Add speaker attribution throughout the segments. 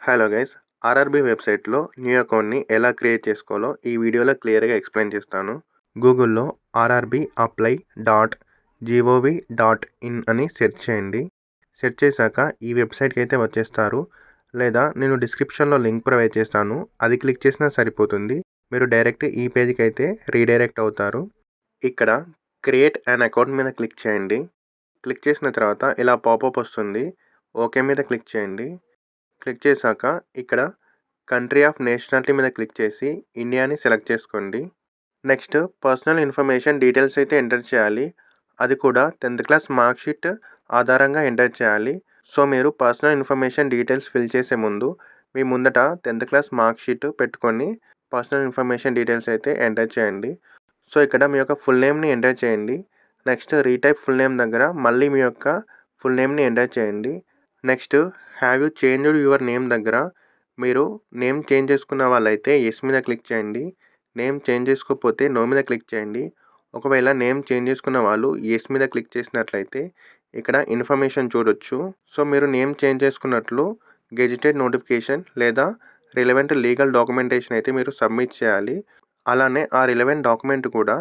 Speaker 1: Hello guys. RRB వెబ్‌సైట్‌లో new అకౌంట్‌ని ఎలా క్రియేట్ చేసుకోవాలో ఈ వీడియోలో క్లియర్‌గా ఎక్స్‌ప్లెయిన్ చేస్తాను. గూగుల్‌లో RRB apply dot GOV dot in అని సెర్చ్ చేయండి. సెర్చ్ చేశాక ఈ వెబ్‌సైట్‌కి అయితే వచ్చేస్తారు. లేదా నేను డిస్క్రిప్షన్‌లో లింక్ ప్రొవైడ్ చేస్తాను. అది క్లిక్ చేసినా సరిపోతుంది. మీరు డైరెక్ట్ ఈ పేజ్‌కి అయితే రీడైరెక్ట్ అవుతారు. ఇక్కడ క్రియేట్ యాన్ అకౌంట్ మీద క్లిక్ చేయండి. క్లిక్ చేసిన తర్వాత ఇలా పాపప్ వస్తుంది. ఓకే మీద క్లిక్ చేయండి. క్లిక్ చేశాక ఇక్కడ కంట్రీ ఆఫ్ నేషనాలిటీ మీద క్లిక్ చేసి ఇండియాని సెలెక్ట్ చేసుకోండి. నెక్స్ట్ పర్సనల్ ఇన్ఫర్మేషన్ డీటెయిల్స్ అయితే ఎంటర్ చేయాలి. అది కూడా 10th క్లాస్ మార్క్ షీట్ ఆధారంగా ఎంటర్ చేయాలి. సో మీరు పర్సనల్ ఇన్ఫర్మేషన్ డీటెయిల్స్ ఫిల్ చేసే ముందు మీ ముందట 10th క్లాస్ మార్క్ షీట్ పెట్టుకొని పర్సనల్ ఇన్ఫర్మేషన్ డీటెయిల్స్ అయితే ఎంటర్ చేయండి. సో ఇక్కడ మీ యొక్క ఫుల్ నేమ్ని ఎంటర్ చేయండి. నెక్స్ట్ రీటైప్ ఫుల్ నేమ్ దగ్గర మళ్ళీ మీ యొక్క ఫుల్ నేమ్ని ఎంటర్ చేయండి. Next have you changed your name దగ్గర మీరు నేమ్ చేంజ్ చేసుకున్న వాళ్ళైతే ఎస్ మీద క్లిక్ చేయండి. నేమ్ చేంజ్ చేసుకోకపోతే నో మీద క్లిక్ చేయండి. ఒకవేళ నేమ్ చేంజ్ చేసుకున్న వాళ్ళు ఎస్ మీద క్లిక్ చేసినట్లయితే ఇక్కడ ఇన్ఫర్మేషన్ చూడొచ్చు. సో మీరు నేమ్ చేంజ్ చేసుకున్నట్లు గెజిటెడ్ నోటిఫికేషన్ లేదా రిలవెంట్ లీగల్ డాక్యుమెంటేషన్ అయితే మీరు సబ్మిట్ చేయాలి. అలానే ఆ రిలవెంట్ డాక్యుమెంట్ కూడా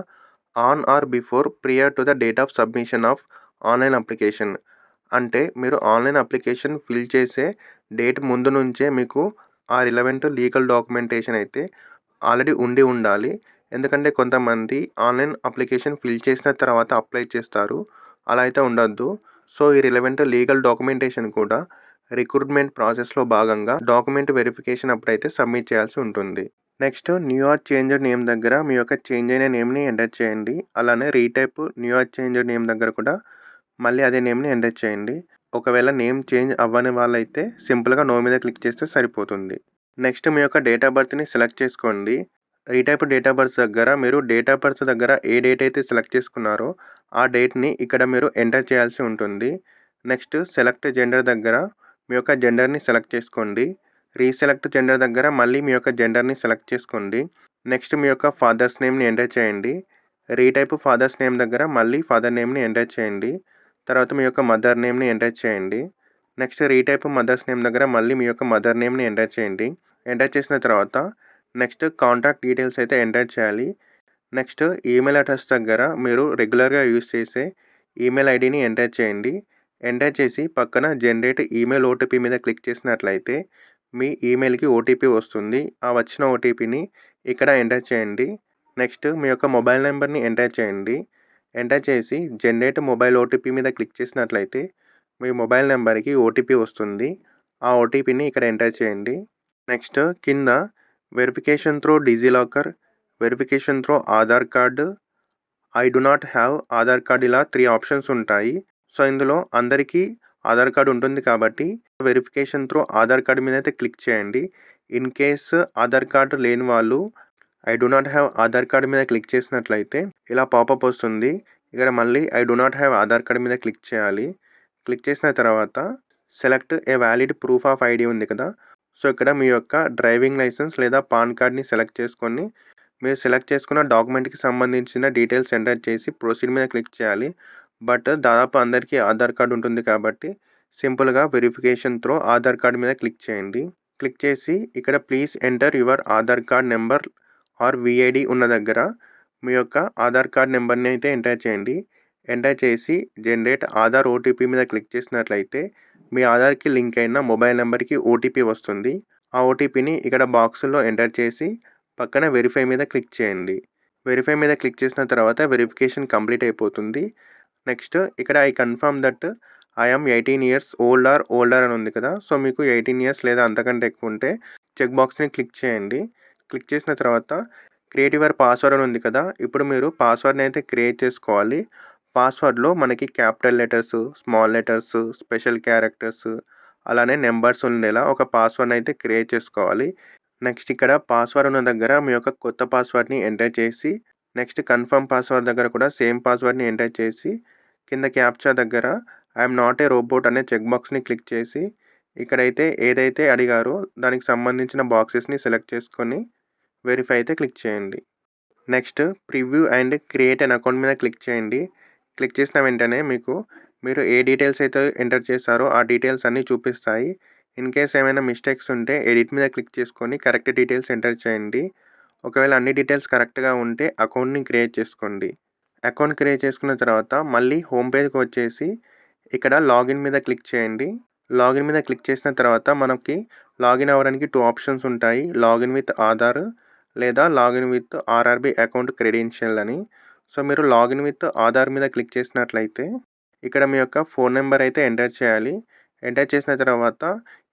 Speaker 1: on are before prior to the date of submission of online application. అంటే మీరు ఆన్లైన్ అప్లికేషన్ ఫిల్ చేసే డేట్ ముందు నుంచే మీకు ఆ రిలవెంట్ లీగల్ డాక్యుమెంటేషన్ అయితే ఆల్రెడీ ఉండాలి. ఎందుకంటే కొంతమంది ఆన్లైన్ అప్లికేషన్ ఫిల్ చేసిన తర్వాత అప్లై చేస్తారు. అలా అయితే ఉండొద్దు. సో ఈ రిలవెంట్ లీగల్ డాక్యుమెంటేషన్ కూడా రిక్రూట్మెంట్ ప్రాసెస్లో భాగంగా డాక్యుమెంట్ వెరిఫికేషన్ అప్పుడైతే సబ్మిట్ చేయాల్సి ఉంటుంది. Next new or changed name దగ్గర మీ యొక్క చేంజ్ అయిన నేమ్ని ఎంటర్ చేయండి. అలానే retype new or changed name దగ్గర కూడా మళ్ళీ అదే నేమ్ని ఎంటర్ చేయండి. ఒకవేళ నేమ్ చేంజ్ అవ్వని వాళ్ళైతే సింపుల్గా నో మీద క్లిక్ చేస్తే సరిపోతుంది. నెక్స్ట్ మీ యొక్క డేట్ ఆఫ్ బర్త్ని సెలెక్ట్ చేసుకోండి. రీటైప్ డేట్ ఆఫ్ బర్త్ దగ్గర మీరు డేట్ ఆఫ్ బర్త్ దగ్గర ఏ డేట్ అయితే సెలెక్ట్ చేసుకున్నారో ఆ డేట్ని ఇక్కడ మీరు ఎంటర్ చేయాల్సి ఉంటుంది. నెక్స్ట్ సెలెక్ట్ జెండర్ దగ్గర మీ యొక్క జెండర్ని సెలెక్ట్ చేసుకోండి. రీసెలెక్ట్ జెండర్ దగ్గర మళ్ళీ మీ యొక్క జెండర్ని సెలెక్ట్ చేసుకోండి. నెక్స్ట్ మీ యొక్క ఫాదర్స్ నేమ్ని ఎంటర్ చేయండి. రీటైప్ ఫాదర్స్ నేమ్ దగ్గర మళ్ళీ ఫాదర్ నేమ్ని ఎంటర్ చేయండి. తర్వాత మీ యొక్క మదర్ నేమ్ని ఎంటర్ చేయండి. నెక్స్ట్ రీటైప్ మదర్స్ నేమ్ దగ్గర మళ్ళీ మీ యొక్క మదర్ నేమ్ని ఎంటర్ చేయండి. ఎంటర్ చేసిన తర్వాత నెక్స్ట్ కాంటాక్ట్ డీటెయిల్స్ అయితే ఎంటర్ చేయాలి. నెక్స్ట్ ఈమెయిల్ అడ్రస్ దగ్గర మీరు రెగ్యులర్గా యూస్ చేసే ఈమెయిల్ ఐడిని ఎంటర్ చేయండి. ఎంటర్ చేసి పక్కన జనరేట్ ఈమెయిల్ ఓటీపీ మీద క్లిక్ చేసినట్లయితే మీ ఈమెయిల్కి ఓటీపీ వస్తుంది. ఆ వచ్చిన ఓటీపీని ఇక్కడ ఎంటర్ చేయండి. నెక్స్ట్ మీ యొక్క మొబైల్ నెంబర్ని ఎంటర్ చేయండి. ఎంటర్ చేసి జనరేట్ మొబైల్ ఓటీపీ మీద క్లిక్ చేసినట్లయితే మీ మొబైల్ నెంబర్కి ఓటీపీ వస్తుంది. ఆ ఓటీపీని ఇక్కడ ఎంటర్ చేయండి. నెక్స్ట్ కింద verification through DigiLocker, verification through Aadhaar card, I do not have Aadhaar card ఇలా 3 ఆప్షన్స్ ఉంటాయి. సో ఇందులో అందరికీ ఆధార్ కార్డు ఉంటుంది కాబట్టి వెరిఫికేషన్ త్రూ ఆధార్ కార్డు మీద అయితే క్లిక్ చేయండి. ఇన్ కేస్ ఆధార్ కార్డు లేని వాళ్ళు I do not have Aadhaar card మీద క్లిక్ చేసినట్లయితే ఇలా పాపప్ వస్తుంది. ఇక్కడ మళ్ళీ I do not have Aadhaar card మీద క్లిక్ చేయాలి. క్లిక్ చేసిన తర్వాత select a valid proof of ID ఉంది కదా. సో ఇక్కడ మీ యొక్క డ్రైవింగ్ లైసెన్స్ లేదా పాన్ కార్డ్ని సెలెక్ట్ చేసుకొని మీరు సెలెక్ట్ చేసుకున్న డాక్యుమెంట్కి సంబంధించిన డీటెయిల్స్ ఎంటర్ చేసి ప్రొసీడ్ మీద క్లిక్ చేయాలి. బట్ దాదాపు అందరికీ ఆధార్ కార్డు ఉంటుంది కాబట్టి సింపుల్గా వెరిఫికేషన్ త్రూ ఆధార్ కార్డ్ మీద క్లిక్ చేయండి. క్లిక్ చేసి ఇక్కడ please enter your Aadhaar card number or VID ఉన్న దగ్గర మీ యొక్క ఆధార్ కార్డ్ నెంబర్ని అయితే ఎంటర్ చేయండి. ఎంటర్ చేసి జనరేట్ ఆధార్ ఓటీపీ మీద క్లిక్ చేసినట్లయితే మీ ఆధార్కి లింక్ అయిన మొబైల్ నెంబర్కి ఓటీపీ వస్తుంది. ఆ ఓటీపీని ఇక్కడ బాక్స్లో ఎంటర్ చేసి పక్కన వెరిఫై మీద క్లిక్ చేయండి. వెరిఫై మీద క్లిక్ చేసిన తర్వాత వెరిఫికేషన్ కంప్లీట్ అయిపోతుంది. నెక్స్ట్ ఇక్కడ I confirm that I'm 18 years older అని ఉంది కదా. సో మీకు 18 ఇయర్స్ లేదా అంతకంటే ఎక్కువ ఉంటే చెక్ బాక్స్ని క్లిక్ చేయండి. క్లిక్ చేసిన తర్వాత క్రియేట్ యువర్ పాస్వర్డ్ అని ఉంది కదా. ఇప్పుడు మీరు పాస్వర్డ్ని అయితే క్రియేట్ చేసుకోవాలి. పాస్వర్డ్లో మనకి capital letters, small letters, special characters అలానే నెంబర్స్ ఉండేలా ఒక పాస్వర్డ్ని అయితే క్రియేట్ చేసుకోవాలి. నెక్స్ట్ ఇక్కడ పాస్వర్డ్ ఉన్న దగ్గర మీ యొక్క కొత్త పాస్వర్డ్ని ఎంటర్ చేసి నెక్స్ట్ కన్ఫర్మ్ పాస్వర్డ్ దగ్గర కూడా సేమ్ పాస్వర్డ్ని ఎంటర్ చేసి కింద క్యాప్చా దగ్గర ఐఎమ్ నాట్ ఏ రోబోట్ అనే చెక్ బాక్స్ని క్లిక్ చేసి ఇక్కడైతే ఏదైతే అడిగారో దానికి సంబంధించిన బాక్సెస్ని సెలెక్ట్ చేసుకొని వెరిఫై అయితే క్లిక్ చేయండి. Next preview and create an account మీద క్లిక్ చేయండి. క్లిక్ చేసిన వెంటనే మీరు ఏ డీటెయిల్స్ అయితే ఎంటర్ చేస్తారో ఆ డీటెయిల్స్ అన్నీ చూపిస్తాయి. ఇన్ కేస్ ఏమైనా మిస్టేక్స్ ఉంటే ఎడిట్ మీద క్లిక్ చేసుకొని కరెక్ట్ డీటెయిల్స్ ఎంటర్ చేయండి. ఒకవేళ అన్ని డీటెయిల్స్ కరెక్ట్గా ఉంటే అకౌంట్ని క్రియేట్ చేసుకోండి. అకౌంట్ క్రియేట్ చేసుకున్న తర్వాత మళ్ళీ హోమ్ పేజ్కి వచ్చేసి ఇక్కడ లాగిన్ మీద క్లిక్ చేయండి. లాగిన్ మీద క్లిక్ చేసిన తర్వాత మనకి లాగిన్ అవ్వడానికి 2 ఆప్షన్స్ ఉంటాయి. లాగిన్ విత్ ఆధార్ లేదా login with RRB account credential అని. సో మీరు లాగిన్ విత్ ఆధార్ మీద క్లిక్ చేసినట్లయితే ఇక్కడ మీ యొక్క ఫోన్ నెంబర్ అయితే ఎంటర్ చేయాలి. ఎంటర్ చేసిన తర్వాత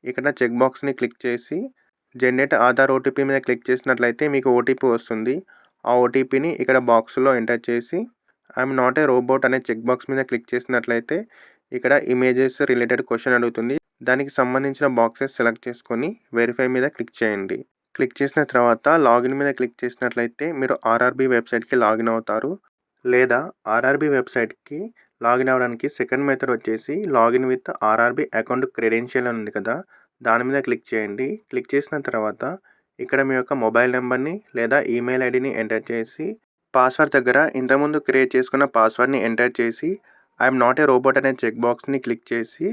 Speaker 1: ఇక్కడ చెక్ బాక్స్ని క్లిక్ చేసి జనరేట్ ఆధార్ ఓటీపీ మీద క్లిక్ చేసినట్లయితే మీకు ఓటీపీ వస్తుంది. ఆ ఓటీపీని ఇక్కడ బాక్స్లో ఎంటర్ చేసి ఐఎమ్ నాట్ ఏ రోబోట్ అనే చెక్ బాక్స్ మీద క్లిక్ చేసినట్లయితే ఇక్కడ ఇమేజెస్ రిలేటెడ్ క్వశ్చన్ అడుగుతుంది. దానికి సంబంధించిన బాక్సెస్ సెలెక్ట్ చేసుకొని వెరిఫై మీద క్లిక్ చేయండి. క్లిక్ చేసిన తర్వాత లాగిన్ మీద క్లిక్ చేసినట్లయితే మీరు ఆర్ఆర్బీ వెబ్సైట్కి లాగిన్ అవుతారు. లేదా ఆర్ఆర్బీ వెబ్సైట్కి లాగిన్ అవ్వడానికి సెకండ్ మెథడ్ వచ్చేసి login with RRB account credential అని ఉంది కదా, దాని మీద క్లిక్ చేయండి. క్లిక్ చేసిన తర్వాత ఇక్కడ మీ యొక్క మొబైల్ నెంబర్ని లేదా ఈమెయిల్ ఐడిని ఎంటర్ చేసి పాస్వర్డ్ దగ్గర ఇంతకుముందు క్రియేట్ చేసుకున్న పాస్వర్డ్ని ఎంటర్ చేసి ఐఎమ్ నాట్ ఏ రోబోట్ అనే చెక్ బాక్స్ని క్లిక్ చేసి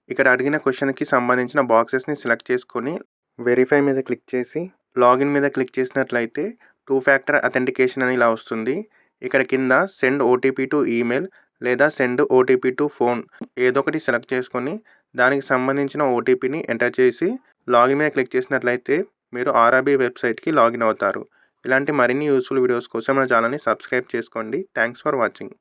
Speaker 1: ఇక్కడ అడిగిన క్వశ్చన్కి సంబంధించిన బాక్సెస్ని సెలెక్ట్ చేసుకొని వెరిఫై మీద క్లిక్ చేసి లాగిన్ మీద క్లిక్ చేసినట్లయితే 2 ఫ్యాక్టర్ అథెంటికేషన్ అని ఇలా వస్తుంది. ఇక్కడ కింద సెండ్ ఓటీపీ టు ఈమెయిల్ లేదా సెండ్ ఓటీపీ టు ఫోన్ ఏదో ఒకటి సెలెక్ట్ చేసుకొని దానికి సంబంధించిన ఓటీపీని ఎంటర్ చేసి లాగిన్ మీద క్లిక్ చేసినట్లయితే మీరు ఆర్ఆర్బీ వెబ్సైట్కి లాగిన్ అవుతారు. ఇలాంటి మరిన్ని యూస్ఫుల్ వీడియోస్ కోసం మన ఛానల్ని సబ్స్క్రైబ్ చేసుకోండి. Thanks for watching.